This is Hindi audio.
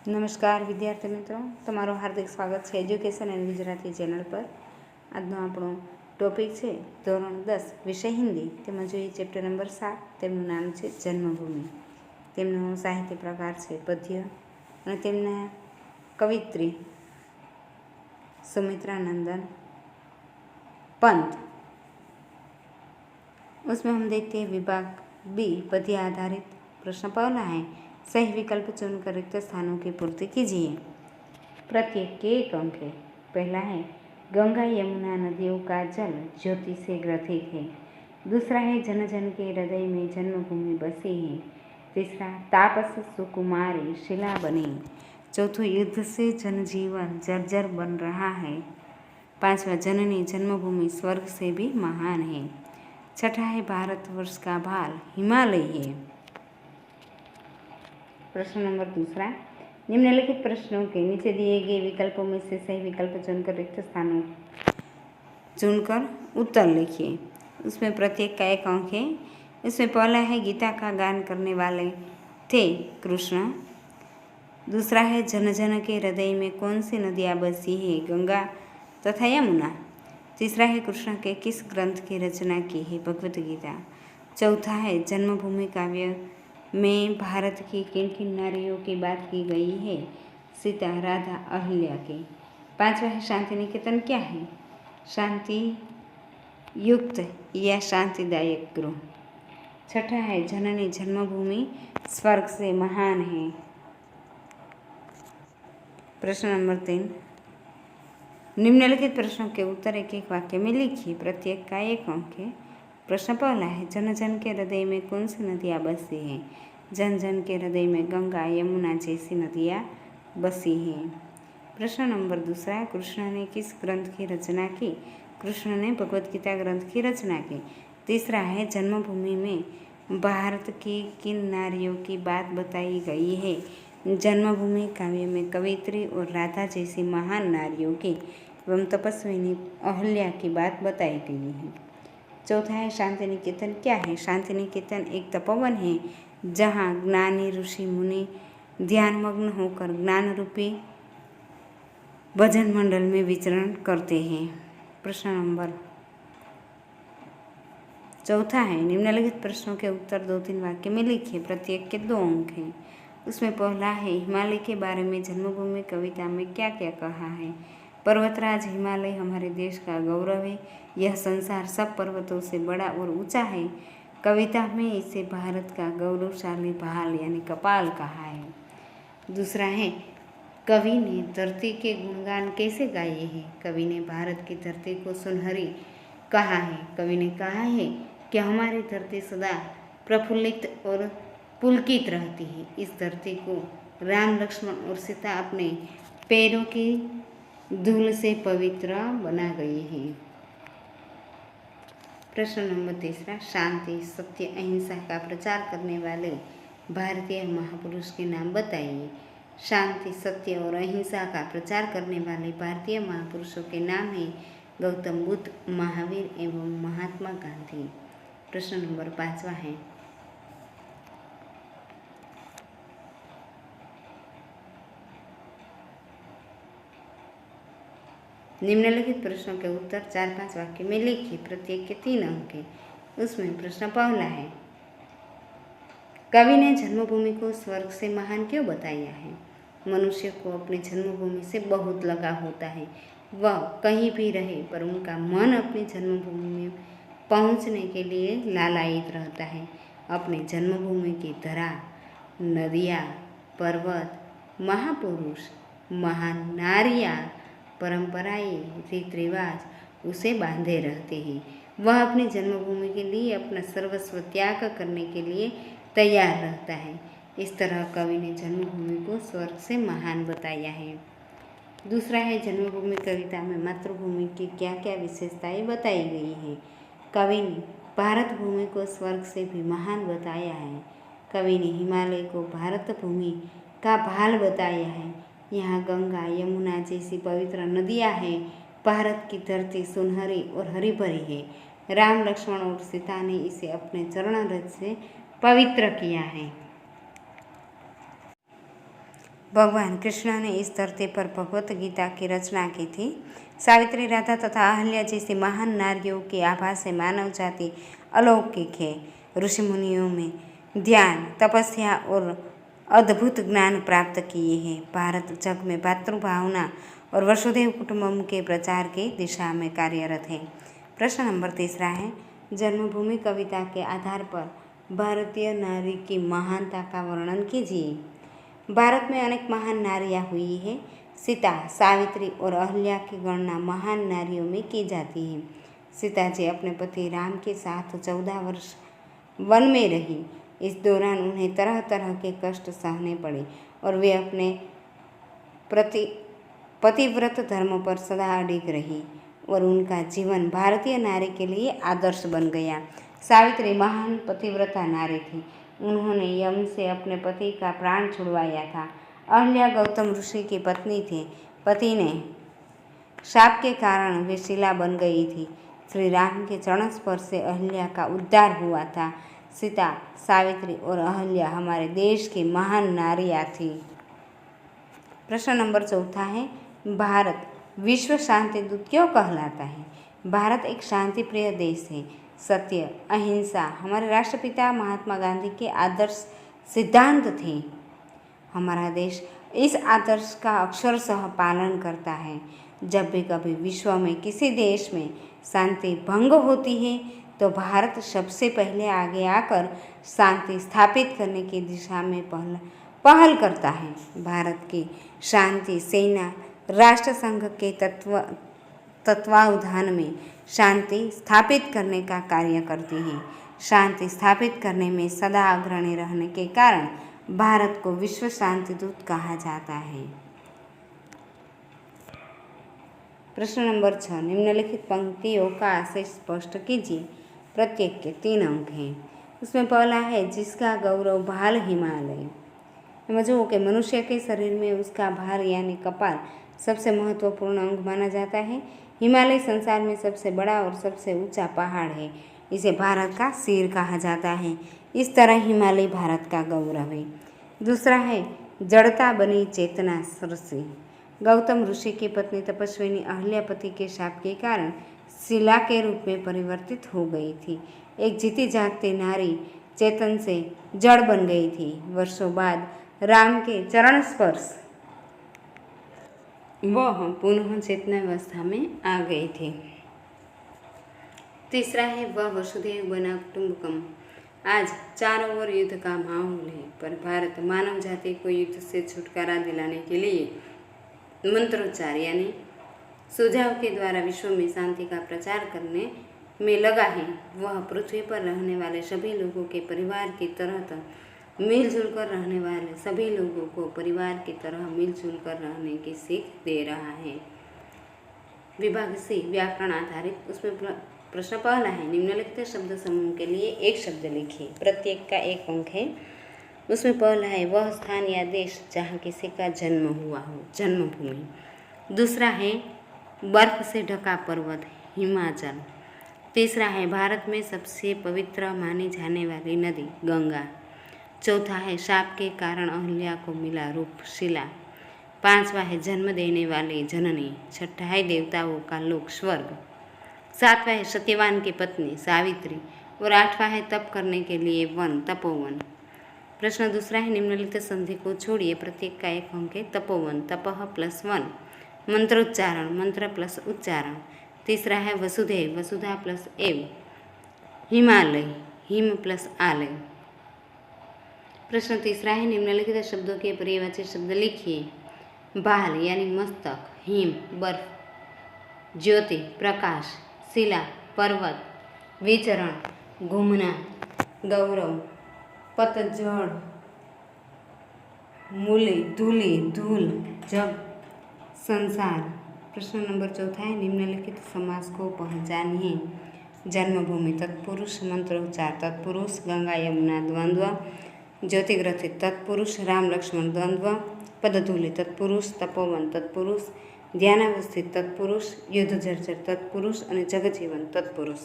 નમસ્કાર વિદ્યાર્થી મિત્રો, તમારું હાર્દિક સ્વાગત છે એજ્યુકેશન એન્ડ ગુજરાતી ચેનલ પર। આજનો આપણો ટોપિક છે ધોરણ 10 વિષય હિન્દી, તેમાં જોઈએ ચેપ્ટર નંબર 7, તેમનું નામ છે જન્મભૂમિ। તેમનો સાહિત્ય પ્રકાર છે પદ્ય અને તેમના કવિત્રી सुमित्रा नंदन पंत। उसमें हम देखते हैं विभाग बी पद्य आधारित प्रश्न पहला है सही विकल्प चुनकर रिक्त स्थानों की पूर्ति कीजिए। प्रत्येक के एक अंक है। पहला है गंगा यमुना नदियों का जल ज्योति से ग्रथित है। दूसरा है जन जन के हृदय में जन्मभूमि बसी है। तीसरा तापस सुकुमारी शिला बनी। चौथो युद्ध से जनजीवन जर्जर बन रहा है। पांचवा जननी जन्मभूमि स्वर्ग से भी महान है। छठा है भारतवर्ष का भाल हिमालय है। प्रश्न नंबर दूसरा, निम्नलिखित प्रश्नों के नीचे दिए गए विकल्पों में से सही विकल्प चुनकर रिक्त स्थानों चुनकर उत्तर लिखिए। उसमें प्रत्येक का एक अंक है। इसमें पहला है गीता का गान करने वाले थे कृष्ण। दूसरा है जन जन के हृदय में कौन सी नदियाँ बसी है, गंगा तथा यमुना। तीसरा है कृष्ण के किस ग्रंथ की रचना की है, भगवत गीता। चौथा है जन्मभूमि काव्य में भारत की किन किन नारियों की बात की गई है, सीता राधा अहिल्या की। पांचवा है शांति निकेतन क्या है, शांति युक्त या शांतिदायक गृह। छठा है जननी जन्मभूमि स्वर्ग से महान है। प्रश्न नंबर 3, निम्नलिखित प्रश्नों के उत्तर एक एक वाक्य में लिखिए। प्रत्येक का एक अंक है। प्रश्न पहला है जन जन के हृदय में कौन सी नदियाँ बसी हैं। जन जन के हृदय में गंगा यमुना जैसी नदियाँ बसी हैं। प्रश्न नंबर दूसरा, कृष्ण ने किस ग्रंथ की रचना की। कृष्ण ने भगवत गीता ग्रंथ की रचना की। तीसरा है जन्मभूमि में भारत की किन नारियों की बात बताई गई है। जन्मभूमि काव्य में कवित्री और राधा जैसी महान नारियों की एवं तपस्विनी अहिल्या की बात बताई गई है। चौथा है शांति निकेतन क्या है। शांति निकेतन एक तपोवन है जहाँ ज्ञानी ऋषि मुनि ध्यानमग्न होकर ज्ञान रूपी भजन मंडल में विचरण करते हैं। प्रश्न नंबर चौथा है निम्नलिखित प्रश्नों के उत्तर 2-3 वाक्य में लिखिए। प्रत्येक के 2 अंक हैं। उसमें पहला है हिमालय के बारे में जन्मभूमि कविता में क्या क्या कहा है। पर्वतराज हिमालय हमारे देश का गौरव है। यह संसार सब पर्वतों से बड़ा और ऊंचा है। कविता में इसे भारत का गौरवशाली भाल यानी कपाल कहा है। दूसरा है कवि ने धरती के गुणगान कैसे गाए हैं। कवि ने भारत की धरती को सुनहरी कहा है। कवि ने कहा है कि हमारी धरती सदा प्रफुल्लित और पुलकित रहती है। इस धरती को राम लक्ष्मण और सीता अपने पैरों की धूल से पवित्र बना गई है। प्रश्न नंबर तीसरा, शांति सत्य अहिंसा का प्रचार करने वाले भारतीय महापुरुष के नाम बताइए। शांति सत्य और अहिंसा का प्रचार करने वाले भारतीय महापुरुषों के नाम हैं गौतम बुद्ध, महावीर एवं महात्मा गांधी। प्रश्न नंबर 5वां है निम्नलिखित प्रश्नों के उत्तर 4-5 वाक्य में लिखिए। प्रत्येक के 3 अंक हैं। उसमें प्रश्न पहला है कवि ने जन्मभूमि को स्वर्ग से महान क्यों बताया है। मनुष्य को अपनी जन्मभूमि से बहुत लगाव होता है। वह कहीं भी रहे पर उनका मन अपनी जन्मभूमि में पहुंचने के लिए लालायित रहता है। अपनी जन्मभूमि की धरा, नदियाँ, पर्वत, महापुरुष, महान नारियाँ, परंपराएं, रीत रिवाज उसे बांधे रहते हैं। वह अपनी जन्मभूमि के लिए अपना सर्वस्व त्याग करने के लिए तैयार रहता है। इस तरह कवि ने जन्मभूमि को स्वर्ग से महान बताया है। दूसरा है जन्मभूमि कविता में मातृभूमि की क्या क्या विशेषताएं बताई गई है। कवि ने भारत भूमि को स्वर्ग से भी महान बताया है। कवि ने हिमालय को भारत भूमि का भाल बताया है। यहाँ गंगा यमुना जैसी पवित्र नदियाँ हैं। भारत की धरती सुनहरी और हरी भरी है। राम लक्ष्मण और सीता ने इसे अपने चरण रज से पवित्र किया है। भगवान कृष्ण ने इस धरती पर भगवत गीता की रचना की थी। सावित्री, राधा तथा अहल्या जैसी महान नारियों की आभा से मानव जाति अलौकिक है। ऋषि मुनियों में ध्यान, तपस्या और अद्भुत ज्ञान प्राप्त किए हैं। भारत जग में भातृभावना और वसुधैव कुटुंबकम के प्रचार की दिशा में कार्यरत है। प्रश्न नंबर 3 है, जन्मभूमि कविता के आधार पर भारतीय नारी की महानता का वर्णन कीजिए। भारत में अनेक महान नारियां हुई है। सीता, सावित्री और अहल्या की गणना महान नारियों में की जाती है। सीता जी अपने पति राम के साथ 14 वर्ष वन में रही। इस दौरान उन्हें तरह तरह के कष्ट सहने पड़े और वे अपने पतिव्रत धर्म पर सदा अडिग रही और उनका जीवन भारतीय नारी के लिए आदर्श बन गया। सावित्री महान पतिव्रता नारी थी। उन्होंने यम से अपने पति का प्राण छुड़वाया था। अहल्या गौतम ऋषि की पत्नी थी। पति ने शाप के कारण वे शिला बन गई थी। श्री राम के चरण स्पर्श से अहल्या का उद्धार हुआ था। सीता, सावित्री और अहल्या हमारे देश की महान नारियां थी। प्रश्न नंबर 4 है, भारत विश्व शांति दूत क्यों कहलाता है? भारत एक शांति प्रिय देश है। सत्य, अहिंसा हमारे राष्ट्रपिता महात्मा गांधी के आदर्श सिद्धांत थे। हमारा देश इस आदर्श का अक्षरशः पालन करता है। जब भी कभी विश्व में किसी देश में शांति भंग होती है तो भारत सबसे पहले आगे आकर शांति स्थापित करने की दिशा में पहल करता है। भारत की शांति सेना राष्ट्रसंघ के तत्वावधान में शांति स्थापित करने का कार्य करती है। शांति स्थापित करने में सदा अग्रणी रहने के कारण भारत को विश्व शांति दूत कहा जाता है। प्रश्न नंबर 6, निम्नलिखित पंक्तियों का आशय स्पष्ट कीजिए। प्रत्येक के 3 अंक हैं। उसमें पहला है, जिसका गौरव भाल हिमालय। समझो कि मनुष्य के शरीर में उसका भार यानी कपाल सबसे महत्वपूर्ण अंग माना जाता है। हिमालय संसार में सबसे बड़ा और सबसे ऊंचा पहाड़ है। इसे भारत का सिर कहा जाता है। इस तरह हिमालय भारत का गौरव है। दूसरा है, जड़ता बनी चेतना सरसी। गौतम ऋषि की पत्नी तपस्विनी अहल्या पति के शाप के कारण शिला के रूप में परिवर्तित हो गई थी। एक जीती जागती नारी चेतन से जड़ बन गई थी। वर्षों बाद राम के चरण स्पर्श वह पुनः चेतनावस्था में आ गई थी। तीसरा है, वह वसुधैव बना कुटुंबकम। आज चारों ओर युद्ध का माहौल है, पर भारत मानव जाति को युद्ध से छुटकारा दिलाने के लिए मंत्रोच्चार यानी सुझाव के द्वारा विश्व में शांति का प्रचार करने में लगा है। वह पृथ्वी पर रहने वाले सभी लोगों के परिवार की तरह मिलजुल कर रहने वाले सभी लोगों को परिवार की तरह मिलजुल कर रहने की सीख दे रहा है। विभाग सी, व्याकरण आधारित। उसमें प्रश्न पहला है, निम्नलिखित शब्द समूह के लिए एक शब्द लिखिए। प्रत्येक का 1 अंक है। उसमें पहला है, वह स्थान या देश जहाँ किसी का जन्म हुआ हो, जन्मभूमि। दूसरा है, बर्फ से ढका पर्वत, हिमाचल। तीसरा है, भारत में सबसे पवित्र मानी जाने वाली नदी, गंगा। चौथा है, शाप के कारण अहल्या को मिला रूप, शिला। 5वां है, जन्म देने वाली जननी। 6ठा है, देवताओं का लोक, स्वर्ग। 7वां है, सत्यवान की पत्नी, सावित्री। और 8वां है, तप करने के लिए वन, तपोवन। प्रश्न दूसरा है, निम्नलिखित संधि को छोड़िए। प्रत्येक का 1 अंक है। तपोवन, तपः प्लस वन। मंत्रोच्चारण, मंत्र प्लस उच्चारण। तीसरा है, वसुधैव, वसुधा प्लस एव। हिमालय, हिम प्लस आलय। प्रश्न तीसरा है, निम्नलिखित शब्दों के पर्यायवाची शब्द लिखिए। बाल यानी मस्तक, हिम बर्फ, ज्योति प्रकाश, शिला पर्वत, विचरण घूमना, गौरव पतझड़, मूली धूली धूल, जग संसार। प्रश्न नंबर 4 है, निम्नलिखित समास को पहचानिए। जन्मभूमि तत्पुरुष, मंत्रोच्चार तत्पुरुष, गंगा यमुना द्वंद्व, ज्योतिग्रथित तत्पुरुष, राम लक्ष्मण द्वंद्व, पदधूलि तत्पुरुष, तपोवन तत्पुरुष, ध्यानावस्थित तत्पुरुष, युद्ध जर्जर तत्पुरुष અને જગજીવન તત્પુરુષ।